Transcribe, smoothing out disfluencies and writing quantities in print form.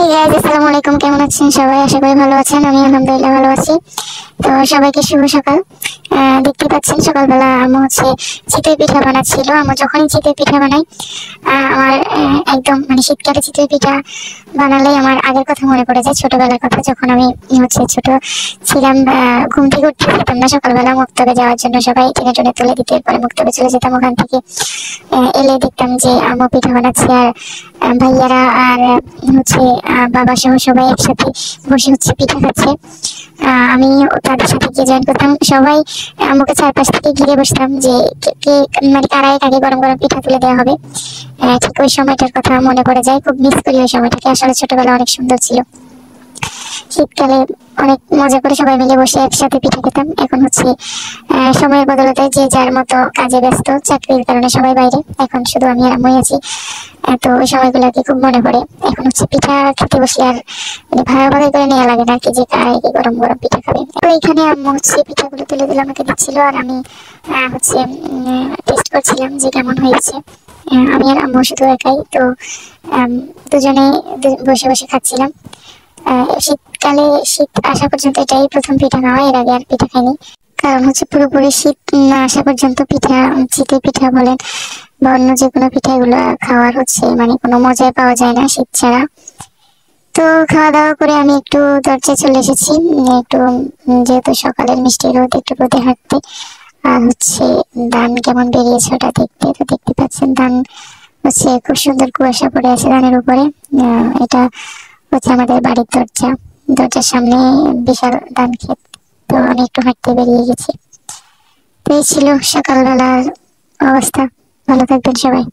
Hey guys, আসসালামু আলাইকুম। কেমন আছেন সবাই? আশা করি ভালো আছেন। আমি আলহামদুলিল্লাহ ভালো আছি। তো সবাইকে শুভ সকাল। দেখতে পাচ্ছেন সকালবেলা আম্মু চিতই পিঠা বানাচ্ছিল। আম্মু যখনই চিতই পিঠা বানাই আমার একদম মানে শীতকালে চিতই পিঠা বানালেই আমার আগের কথা মনে পড়ে যায়, ছোটবেলার কথা। যখন আমি ছোট ছিলাম, ঘুম থেকে উঠতে যেতাম না সকালবেলা, মুক্তবে যাওয়ার জন্য সবাই টেনে টেনে তুলে দিতে, এরপরে মুক্তবে চলে যেতাম। ওখান থেকে এলে দেখতাম যে আম্মু পিঠা বানাচ্ছে আর ভাইয়ারা আর বাবা সহ সবাই একসাথে বসে পিঠা খাচ্ছে। আমি তাদের সাথে গিয়ে জয়েন করতাম। সবাই আম্মুকে চারপাশ থেকে ঘিরে বসতাম যে কে মানে কারাই কাকে গরম গরম পিঠা তুলে দেওয়া হবে। ঠিক ওই সময়টার কথা মনে পড়ে যায়, খুব মিস করি ওই সময়টাকে। আসলে ছোটবেলা অনেক সুন্দর ছিল। শীতকালে অনেক মজা করে সবাই মিলে বসে একসাথে পিঠা খেতাম। এখন সময়ের বদলতে যে যার মতো কাজে ব্যস্ত, চাকরির কারণে সবাই বাইরে, এখন শুধু আমি আর আম্মুই আছি। তো ওই সময়গুলোকে খুব মনে পড়ে। এখন পিঠা খেতে বসলে আর মানে ভাগাভাগি করে নেওয়া লাগে না, কি যে কারাই কি গরম গরম পিঠা খাবে। তো এখানে আম্মু পিঠাগুলো তুলে দিলে আমাকে দিচ্ছিল, আর আমি টেস্ট করছিলাম যে কেমন হয়েছে। আমি আর আম্মু শুধু একাই, তো দুজনে বসে বসে খাচ্ছিলাম। শীতকালে শীত আসা পর্যন্ত এটাই প্রথম পিঠা খাওয়া, এর আগে আর পিঠা খাইনি। কারণ পুরোপুরি শীত না আসা পর্যন্ত পিঠা, চিতই পিঠা বলেন বা অন্য যে কোনো পিঠা, এগুলো খাওয়ার মানে কোনো মজাই পাওয়া যায় না শীত ছাড়া। তো খাওয়া দাওয়া করে আমি একটু দরজায় চলে এসেছি, একটু যেহেতু সকালের মিষ্টি রোদ, একটু রোদে হাঁটতে। আর ধান কেমন বেরিয়েছে ওটা দেখতে। তো দেখতে পাচ্ছেন ধান খুব সুন্দর কুয়াশা পড়ে আছে ধানের উপরে। এটা আমাদের বাড়ির দরজার সামনে বিশাল ধান ক্ষেত। তো আমি একটু হাঁটতে বেরিয়ে গেছি। তো এই ছিল সকালবেলার অবস্থা। ভালো থাকবেন সবাই।